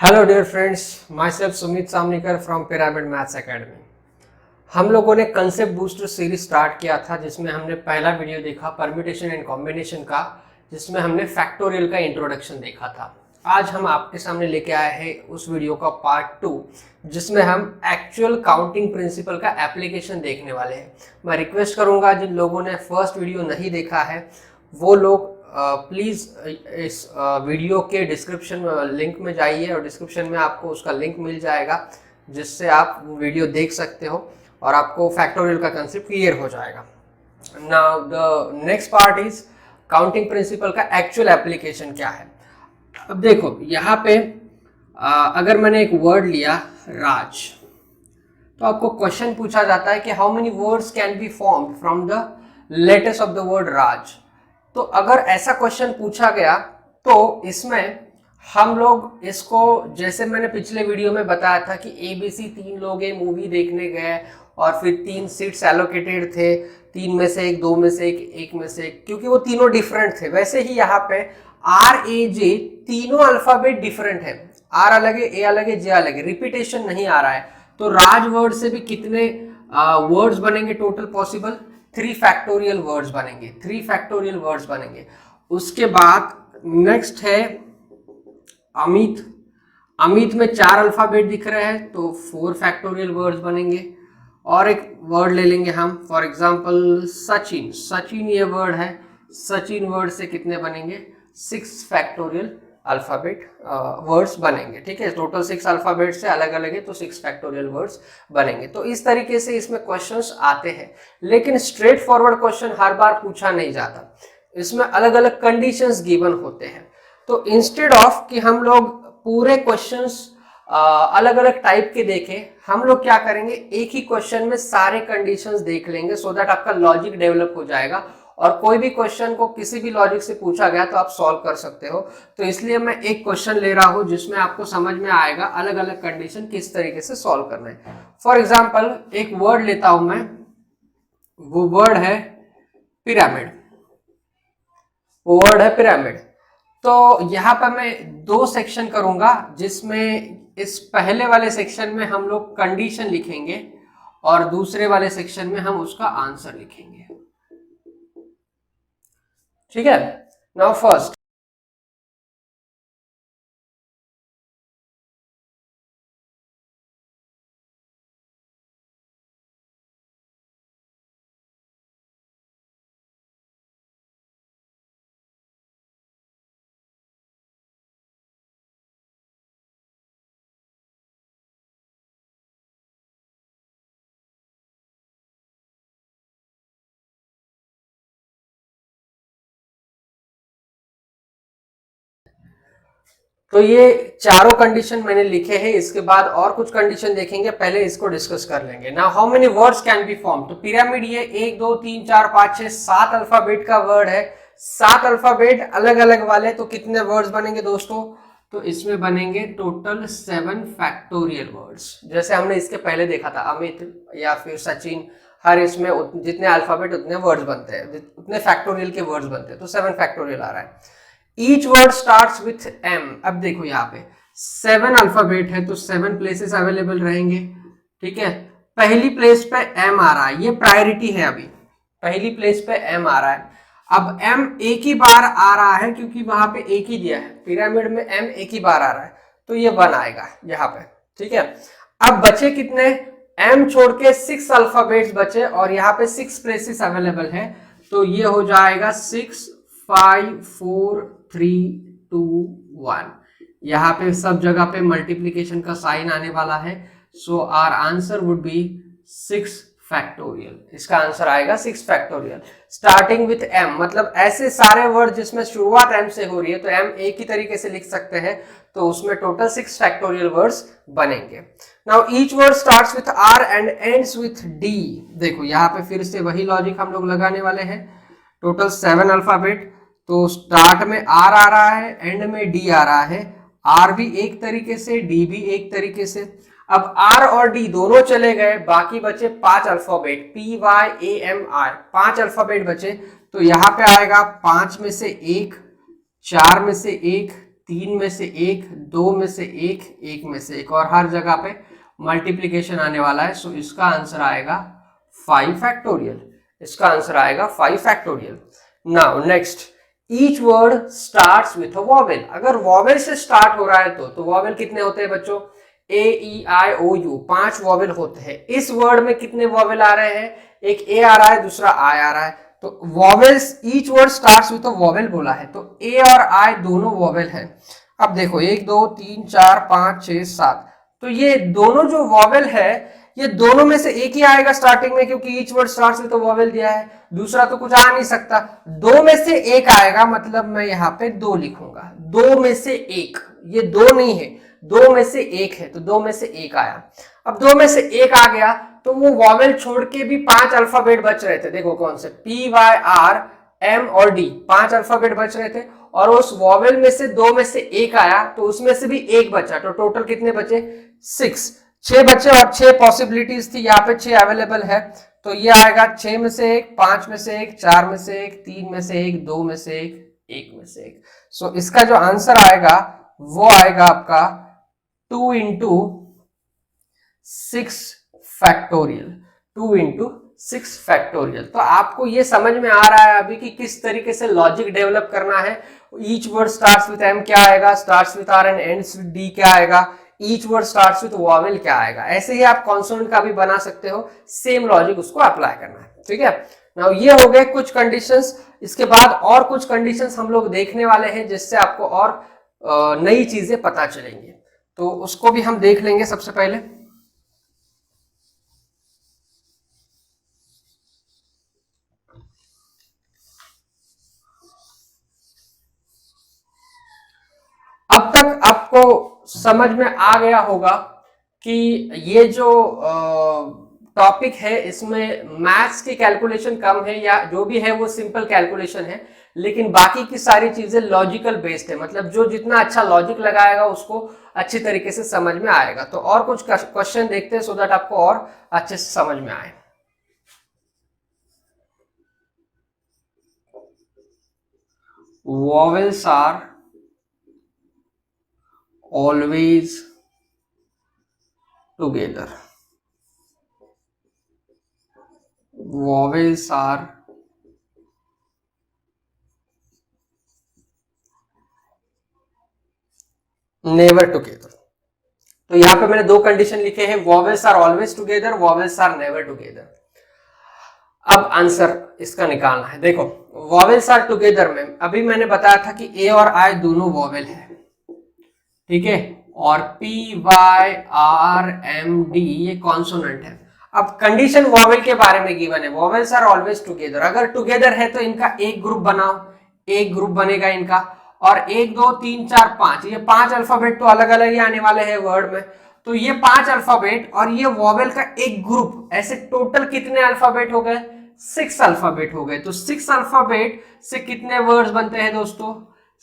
Hello dear friends, my self Sumit Samnikar from pyramid maths academy. हम लोगों ने कंसेप्ट बूस्टर सीरीज स्टार्ट किया था जिसमें हमने पहला वीडियो देखा परम्यूटेशन एंड कॉम्बिनेशन का, जिसमें हमने फैक्टोरियल का इंट्रोडक्शन देखा था। आज हम आपके सामने लेके आए हैं उस वीडियो का पार्ट 2 जिसमें हम एक्चुअल काउंटिंग प्रिंसिपल का एप्लीकेशन देखने वाले हैं। मैं रिक्वेस्ट करूंगा जिन लोगों ने फर्स्ट वीडियो नहीं देखा है वो लोग प्लीज़ इस वीडियो के डिस्क्रिप्शन लिंक में जाइए और डिस्क्रिप्शन में आपको उसका लिंक मिल जाएगा जिससे आप वीडियो देख सकते हो और आपको फैक्टोरियल का कंसेप्ट क्लियर हो जाएगा। Now the next part is counting principle का एक्चुअल एप्लीकेशन क्या है। अब देखो यहाँ पे अगर मैंने एक वर्ड लिया राज, तो आपको क्वेश्चन पूछा जाता है कि how many words can be formed from the letters of the word Raj. तो अगर ऐसा क्वेश्चन पूछा गया तो इसमें हम लोग इसको, जैसे मैंने पिछले वीडियो में बताया था कि ABC 3 लोग ये मूवी देखने गए और फिर 3 सीट्स एलोकेटेड थे, 3 में से एक, 2 में से एक, 1 में से एक, क्योंकि वो तीनों डिफरेंट थे। वैसे ही यहाँ पे RAJ तीनों अल्फाबेट डिफरेंट है, R अलग है, A अलग है, J अलग है, रिपीटेशन नहीं आ रहा है। तो राज वर्ड से भी कितने वर्ड्स बनेंगे टोटल पॉसिबल? 3 फैक्टोरियल वर्ड्स बनेंगे, 3 फैक्टोरियल वर्ड्स बनेंगे। उसके बाद नेक्स्ट है अमित। अमित में 4 अल्फाबेट दिख रहे हैं तो 4 फैक्टोरियल वर्ड्स बनेंगे। और एक वर्ड ले लेंगे हम, फॉर एग्जांपल सचिन। सचिन ये वर्ड है, सचिन वर्ड से कितने बनेंगे? 6 फैक्टोरियल अल्फाबेट वर्ड्स बनेंगे। ठीक है, टोटल 6 अल्फाबेट से अलग अलग है तो 6 फैक्टोरियल वर्ड्स बनेंगे। तो इस तरीके से इसमें क्वेश्चंस आते हैं, लेकिन स्ट्रेट फॉरवर्ड क्वेश्चन हर बार पूछा नहीं जाता, इसमें अलग अलग कंडीशंस गिवन होते हैं। तो इंस्टेड ऑफ कि हम लोग पूरे क्वेश्चंस अलग अलग टाइप के देखें, हम लोग क्या करेंगे, एक ही क्वेश्चन में सारे कंडीशंस देख लेंगे सो दैट आपका लॉजिक डेवलप हो जाएगा और कोई भी क्वेश्चन को किसी भी लॉजिक से पूछा गया तो आप सॉल्व कर सकते हो। तो इसलिए मैं एक क्वेश्चन ले रहा हूं जिसमें आपको समझ में आएगा अलग अलग कंडीशन किस तरीके से सॉल्व करना है। फॉर एग्जाम्पल एक वर्ड लेता हूं मैं, वो वर्ड है पिरामिड। वो वर्ड है पिरामिड। तो यहाँ पर मैं 2 सेक्शन करूंगा जिसमें इस पहले वाले सेक्शन में हम लोग कंडीशन लिखेंगे और दूसरे वाले सेक्शन में हम उसका आंसर लिखेंगे। ठीक है, नाउ फर्स्ट तो ये चारों कंडीशन मैंने लिखे हैं, इसके बाद और कुछ कंडीशन देखेंगे, पहले इसको डिस्कस कर लेंगे। Now how many words can B form. तो पिरामिड ये 1 2 3 4 5 6 7 अल्फाबेट का वर्ड है। 7 अल्फाबेट अलग अलग वाले, तो कितने वर्ड्स बनेंगे दोस्तों? तो इसमें बनेंगे टोटल 7 फैक्टोरियल वर्ड्स। जैसे हमने इसके पहले देखा था अमित या फिर सचिन, हर इसमें जितने अल्फाबेट उतने वर्ड्स बनते हैं, उतने फैक्टोरियल के वर्ड्स बनते हैं, तो 7 फैक्टोरियल आ रहा है। Each word starts with M। अब देखो यहाँ पे 7 अल्फाबेट है तो 7 प्लेसेस अवेलेबल रहेंगे। ठीक है, पहली प्लेस पे M आ रहा है, ये प्रायोरिटी है, अभी पहली प्लेस पे M आ रहा है। अब M एक ही बार आ रहा है क्योंकि वहां पे एक ही दिया है, पिरामिड में M एक ही बार आ रहा है तो ये 1 आएगा यहाँ पे। ठीक है, अब बचे कितने? M छोड़ के 6 अल्फाबेट्स बचे और यहाँ पे 6 प्लेसेस अवेलेबल है, तो ये हो जाएगा 6 5 4 3 2 1। यहाँ पे सब जगह पे मल्टीप्लीकेशन का साइन आने वाला है, so our answer would be 6 factorial. इसका आंसर आएगा 6 फैक्टोरियल स्टार्टिंग विथ M। मतलब ऐसे सारे वर्ड जिसमें शुरुआत M से हो रही है तो M एक ही तरीके से लिख सकते हैं, तो उसमें टोटल 6 फैक्टोरियल वर्ड्स बनेंगे। Now each word starts with R and ends with D। देखो यहाँ पे फिर से वही लॉजिक हम लोग लगाने वाले हैं। टोटल 7 अल्फाबेट, तो स्टार्ट में R आ रहा है, एंड में D आ रहा है। R भी एक तरीके से, D भी एक तरीके से। अब R और D दोनों चले गए, बाकी बचे 5 अल्फाबेट, PYAMI, 5 अल्फाबेट बचे। तो यहाँ पे आएगा 5 में से 1, 4 में से 1, 3 में से 1, 2 में से 1, 1 में से 1, और हर जगह पे मल्टीप्लीकेशन आने वाला है। सो इसका आंसर आएगा 5 फैक्टोरियल। इसका आंसर आएगा 5 factorial. Now next, each word starts with a vowel. अगर वॉवेल से स्टार्ट हो रहा है तो वॉवेल कितने होते हैं बच्चों? ए ई आई ओ यू, 5 वॉवेल होते हैं। इस वर्ड में कितने वॉवेल आ रहे हैं? एक ए आ रहा है, दूसरा आई आ रहा है। तो vowels, each word starts with a vowel बोला है, तो ए और आई दोनों वॉवेल है। अब देखो 1 2 3 4 5 6 7, तो ये दोनों जो वॉवेल है ये दोनों में से एक ही आएगा स्टार्टिंग में, क्योंकि each word starts with a vowel दिया है, दूसरा तो कुछ आ नहीं सकता। 2 में से 1 आएगा, मतलब मैं यहाँ पे 2 लिखूंगा। 2 में से 1, ये 2 नहीं है, 2 में से 1 है, तो 2 में से 1 आया। अब 2 में से 1 आ गया तो वो वॉवेल छोड़ के भी 5 अल्फाबेट बच रहे थे। देखो कौन से? पी वाई आर एम और डी, 5 अल्फाबेट बच रहे थे, और उस वॉवेल में से 2 में से 1 आया तो उसमें से भी 1 बचा, तो टोटल कितने बचे? 6 बचे, और 6 पॉसिबिलिटीज थी, यहाँ पे 6 अवेलेबल है। तो ये आएगा 6 में से 1, 5 में से 1, 4 में से 1, 3 में से 1, 2 में से 1, 1 में से 1। सो इसका जो आंसर आएगा वो आएगा आपका 2 इंटू 6 फैक्टोरियल। 2 into 6 factorial. तो आपको ये समझ में आ रहा है अभी कि किस तरीके से लॉजिक डेवलप करना है। Each word starts with M क्या आएगा, starts with R and ends with D क्या आएगा, each word starts with vowel क्या आएगा। ऐसे ही आप कॉन्सोनेंट का भी बना सकते हो, सेम लॉजिक उसको अप्लाई करना है। ठीक है, नाउ ये हो गए कुछ कंडीशंस। इसके बाद और कुछ कंडीशंस हम लोग देखने वाले हैं जिससे आपको और नई चीजें पता चलेंगी, तो उसको भी हम देख लेंगे। सबसे पहले अब तक आपको समझ में आ गया होगा कि ये जो टॉपिक है इसमें मैथ्स की कैलकुलेशन कम है, या जो भी है वो सिंपल कैलकुलेशन है, लेकिन बाकी की सारी चीजें लॉजिकल बेस्ड है। मतलब जो जितना अच्छा लॉजिक लगाएगा उसको अच्छी तरीके से समझ में आएगा। तो और कुछ क्वेश्चन देखते हैं सो दैट आपको और अच्छे से समझ में आए। Vowels are always together. Vowels are never together. तो यहां पे मैंने 2 कंडीशन लिखे हैं, vowels are always together, vowels are never together. अब आंसर इसका निकालना है। देखो वॉवेल्स आर टुगेदर में अभी मैंने बताया था कि ए और आई दोनों वॉवेल है, ठीक है, और P Y R M D ये कॉन्सोनेंट है। अब कंडीशन वॉवेल के बारे में गिवन है, वॉवेल्स आर ऑलवेज टुगेदर। अगर टुगेदर है तो इनका एक ग्रुप बनाओ, एक ग्रुप बनेगा इनका, और 1 2 3 4 5 ये 5 अल्फाबेट तो अलग अलग ही आने वाले हैं वर्ड में। तो ये 5 अल्फाबेट और ये वॉवेल का एक ग्रुप, ऐसे टोटल कितने अल्फाबेट हो गए? 6 अल्फाबेट हो गए। तो 6 अल्फाबेट से कितने वर्ड्स बनते हैं दोस्तों?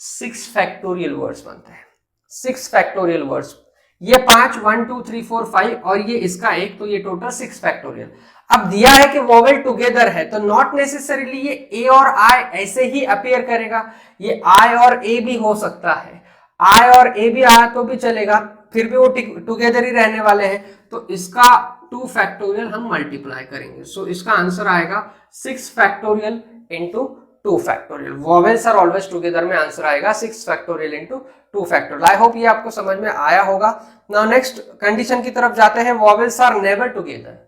6 फैक्टोरियल वर्ड्स बनते हैं। 6 फैक्टोरियल वर्ड्स, ये 5 1 2 3 4 5 और ये इसका एक, तो ये टोटल 6 फैक्टोरियल। अब दिया है कि वॉवेल टुगेदर है तो नॉट नेसेसरीली ये ए और आई ऐसे ही अपीयर करेगा, ये आई और ए भी हो सकता है। आई और ए भी आया तो भी चलेगा, फिर भी वो टुगेदर ही रहने वाले हैं। तो इसका 2 फैक्टोरियल हम मल्टीप्लाई करेंगे। सो इसका आंसर आएगा 6 factorial into 2 factorial. Vowels are always together में आंसर आएगा 6 factorial into 2 factorial. I hope ये आपको समझ में आया होगा। नाउ नेक्स्ट कंडीशन की तरफ जाते हैं, vowels are never together.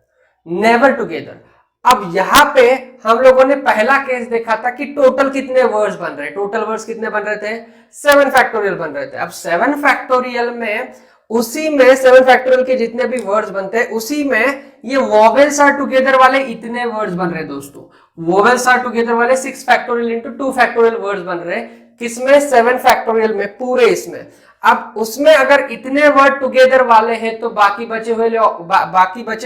Never together. अब यहां पे हम लोगों ने पहला केस देखा था कि टोटल कितने वर्ड्स बन रहे, टोटल वर्ड्स कितने बन रहे थे? 7 फैक्टोरियल बन रहे थे। अब 7 फैक्टोरियल में उसी में 7 फैक्टोरियल के जितने भी वर्ड्स बनते हैं उसी में ये वॉवेल्स आर टुगेदर वाले इतने वर्ड्स बन रहे दोस्तों। वॉवेल्स आर टुगेदर वाले 6 फैक्टोरियल इंटू 2 फैक्टोरियल वर्ड्स बन रहे, किसमें? 7 फैक्टोरियल में, पूरे इसमें। अब उसमें अगर इतने वर्ड टुगेदर वाले हैं तो बाकी बचे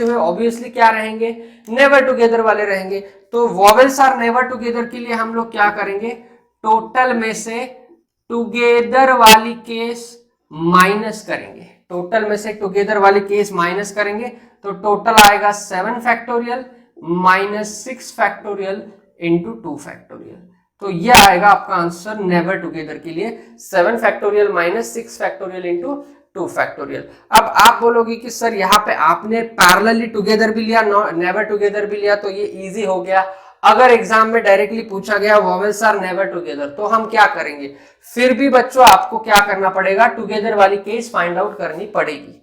हुए ऑब्वियसली क्या रहेंगे? नेवर टुगेदर वाले रहेंगे। तो वॉवेल्स आर नेवर टुगेदर के लिए हम लोग क्या करेंगे? टोटल में से टुगेदर वाली केस माइनस करेंगे, टोटल में से टुगेदर वाली केस माइनस करेंगे, तो टोटल आएगा 7 factorial minus 6 factorial into 2 factorial. तो ये आएगा आपका आंसर नेवर टुगेदर के लिए 7 factorial minus 6 factorial into 2 factorial. अब आप बोलोगे कि सर यहाँ पे आपने पैरेलली टुगेदर भी लिया, नेवर टुगेदर भी लिया, तो ये इजी हो गया। अगर एग्जाम में डायरेक्टली पूछा गया वोवेल्स आर नेवर टुगेदर, तो हम क्या करेंगे? फिर भी बच्चों आपको क्या करना पड़ेगा? टुगेदर वाली केस फाइंड आउट करनी पड़ेगी।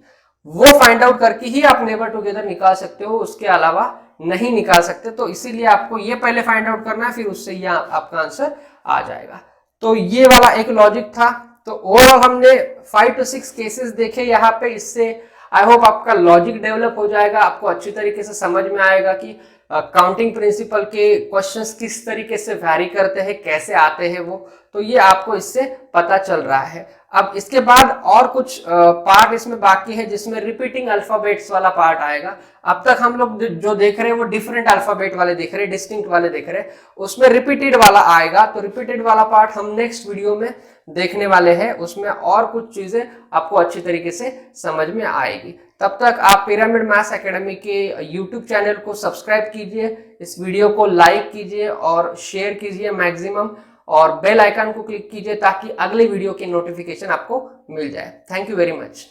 वो फाइंड आउट करके ही आप नेवर टुगेदर निकाल सकते हो, उसके अलावा नहीं निकाल सकते। तो इसीलिए आपको ये पहले फाइंड आउट करना है, फिर उससे ये आपका आंसर आ जाएगा। तो ये वाला एक लॉजिक था। तो ओवरऑल हमने 5 to 6 केसेस देखे यहाँ पे। इससे आई होप आपका लॉजिक डेवलप हो जाएगा, आपको अच्छी तरीके से समझ में आएगा कि काउंटिंग प्रिंसिपल के क्वेश्चंस किस तरीके से वैरी करते हैं, कैसे आते हैं वो। तो ये आपको इससे पता चल रहा है। अब इसके बाद और कुछ पार्ट इसमें बाकी है, जिसमें रिपीटिंग अल्फाबेट्स वाला पार्ट आएगा। अब तक हम लोग जो देख रहे हैं वो डिफरेंट अल्फाबेट वाले देख रहे हैं, डिस्टिंक्ट वाले देख रहे हैं, उसमें रिपीटेड वाला आएगा। तो रिपीटेड वाला पार्ट हम नेक्स्ट वीडियो में देखने वाले हैं। उसमें और कुछ चीजें आपको अच्छी तरीके से समझ में आएगी। तब तक आप पिरामिड मैथ्स एकेडमी के यूट्यूब चैनल को सब्सक्राइब कीजिए, इस वीडियो को लाइक कीजिए और शेयर कीजिए मैक्सिमम, और बेल आइकन को क्लिक कीजिए ताकि अगले वीडियो की नोटिफिकेशन आपको मिल जाए। Thank you very much.